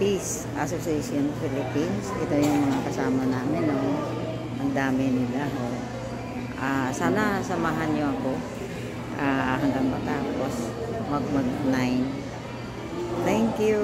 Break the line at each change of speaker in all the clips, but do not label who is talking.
Peace Association Philippines. Ito yung mga kasama namin, oh. Ang dami nila, oh. Sana samahan nyo ako hanggang matapos mag-9. Thank you.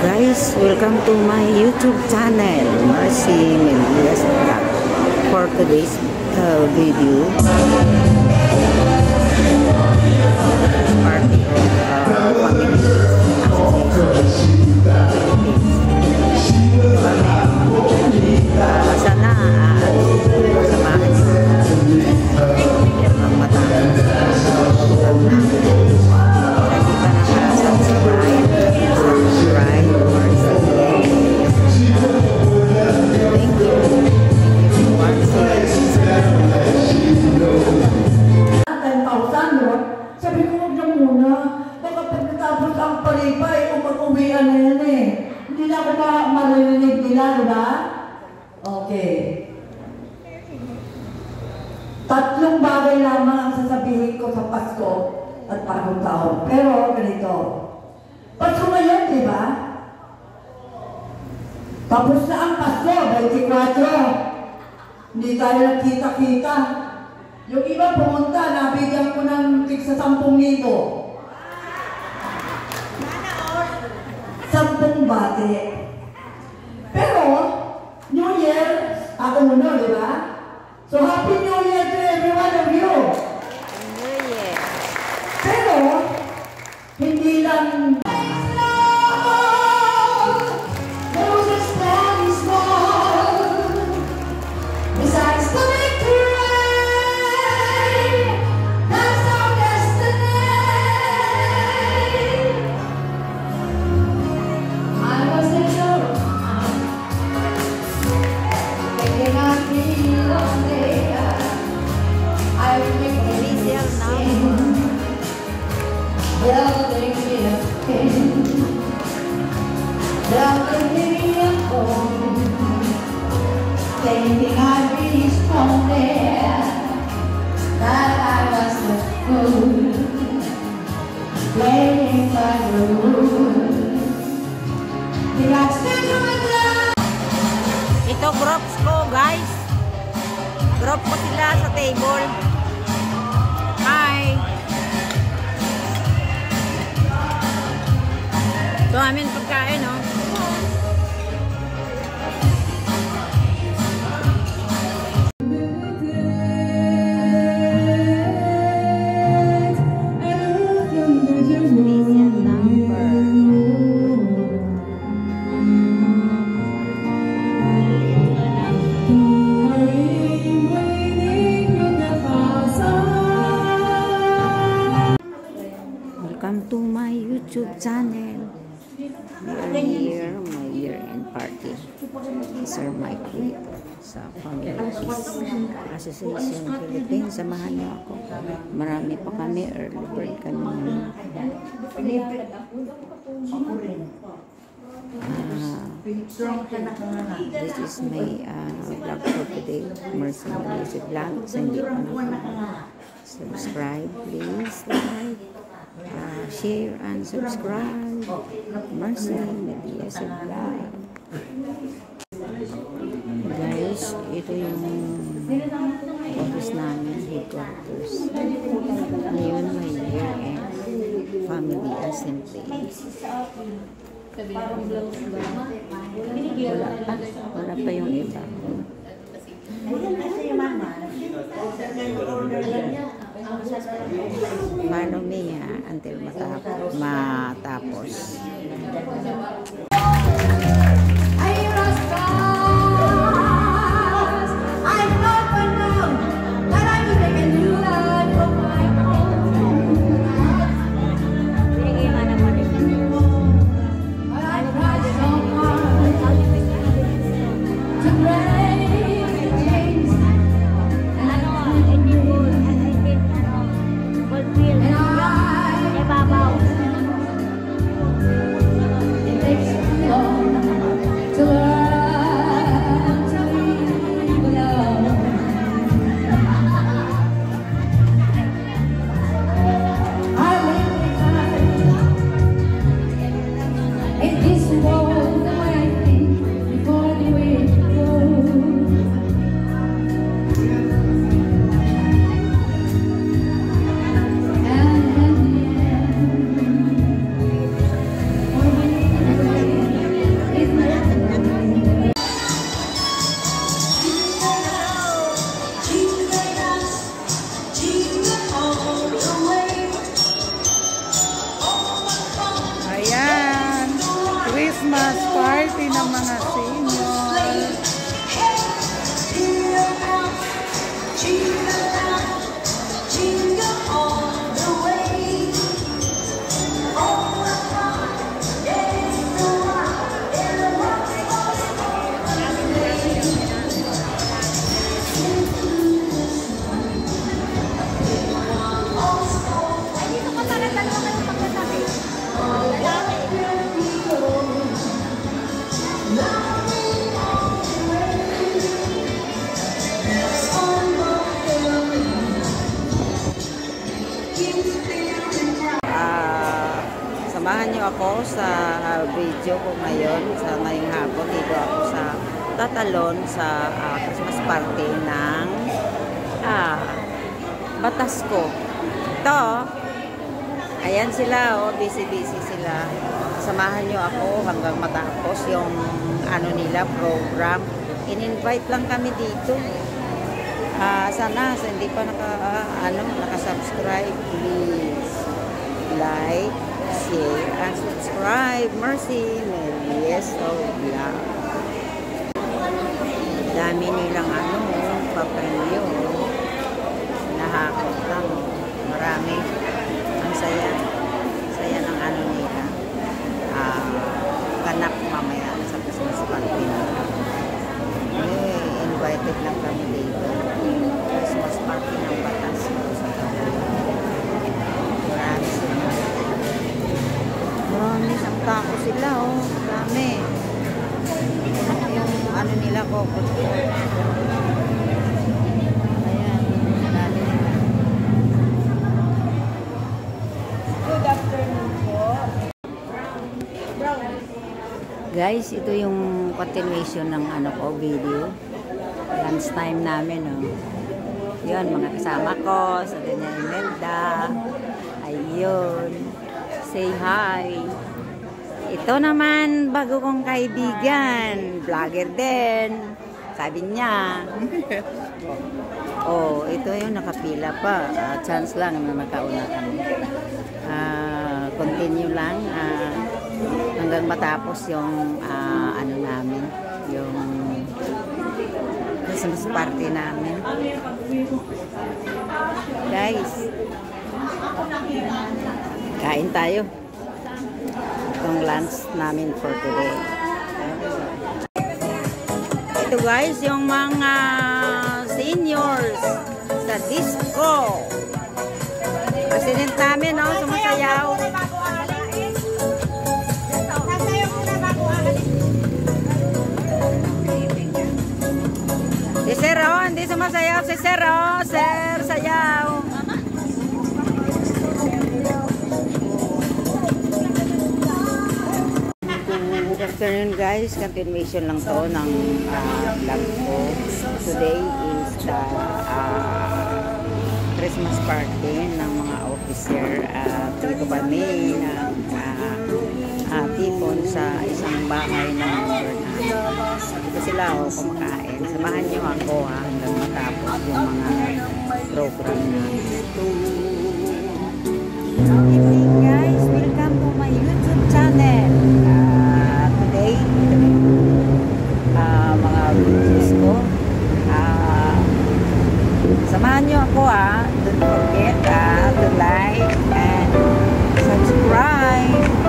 Guys, welcome to my YouTube channel, Marcy Melias Vlog. For today's video, party of family sana samahan ng matapos
Okay. Tatlong bagay lamang ang sasabihin ko sa Pasko at Bagong Taon. Pero ganito. Pasko ngayon, di ba? Tapos na ang Pasko, 24. Hindi tayo nagkita-kita. Yung iba pumunta, nabigyan ko ng tigsa 10,000. 10 bati. Pero, New Year, ako muna, di ba? So, Happy New Year to every one of you!
New Year!
Pero, hindi lang
Nasa loob po sila sa table. Hi! Ito amin pagkain, no? Welcome to my YouTube channel. My year-end party. These are my clip sa Family Association Philippines. Samahan niyo ako. Marami pa kami. Early bird kami. This is my vlog for today. Mercy Music Vlog. So, hindi pa subscribe, please. Like. Share and subscribe. Mercy Music Vlog. Guys, ito yung office namin, headquarters. Ngayon may year-end Family Assembly. Wala pa yung iba. Follow me until matapos. Christmas party ng mga senior. Samahan niyo ako sa video ko ngayon, sa ngayong hapon. Dito ako sa tatalon sa Christmas party ng Batasco. Ito, ayan sila, busy-busy sila. Samahan niyo ako hanggang matapos yung nila program. In-invite lang kami dito. Sana hindi pa nakasubscribe, please like, share, and subscribe. Mercy Music Vlog. Dami nilang papremyo. Nahakot lang. Marami. Ang saya. Saya ng nila. Ganap mamaya sa Christmas party. Invited lang kami dito. Christmas party ng Batasco sa marami sila. Marami ang tao sila, marami. Yung nila ko. Ayan, marami nila. Good afternoon po. Guys, ito yung continuation ng video. Lunch time namin, Yun, mga kasama ko sa Ganyan Imelda. Ayun. Say hi. Ito naman, bago kong kaibigan. Vlogger din. Sabi niya. Oh, ito yung nakapila pa. Chance lang na makauna kami. Continue lang. Hanggang matapos yung ano namin. Yung Christmas party namin. Guys, kain tayo. Itong lunch namin for today. Ito guys, yung mga seniors sa disco. President namin, no? Sumasayaw. Si Sir, oh, hindi sumasayaw si Sir, oh. Sir, sayaw. Good afternoon guys, continuation lang to ng vlog ko. Today is the Christmas party ng mga officer. Dito kami tipon sa isang bahay ng member namin. Dito sila kumakain. Samahan niyo ako hanggang matapos yung mga program namin. Good evening guys, welcome to my YouTube channel. Today, mga videos ko. Samahan niyo ako don't forget to like and subscribe.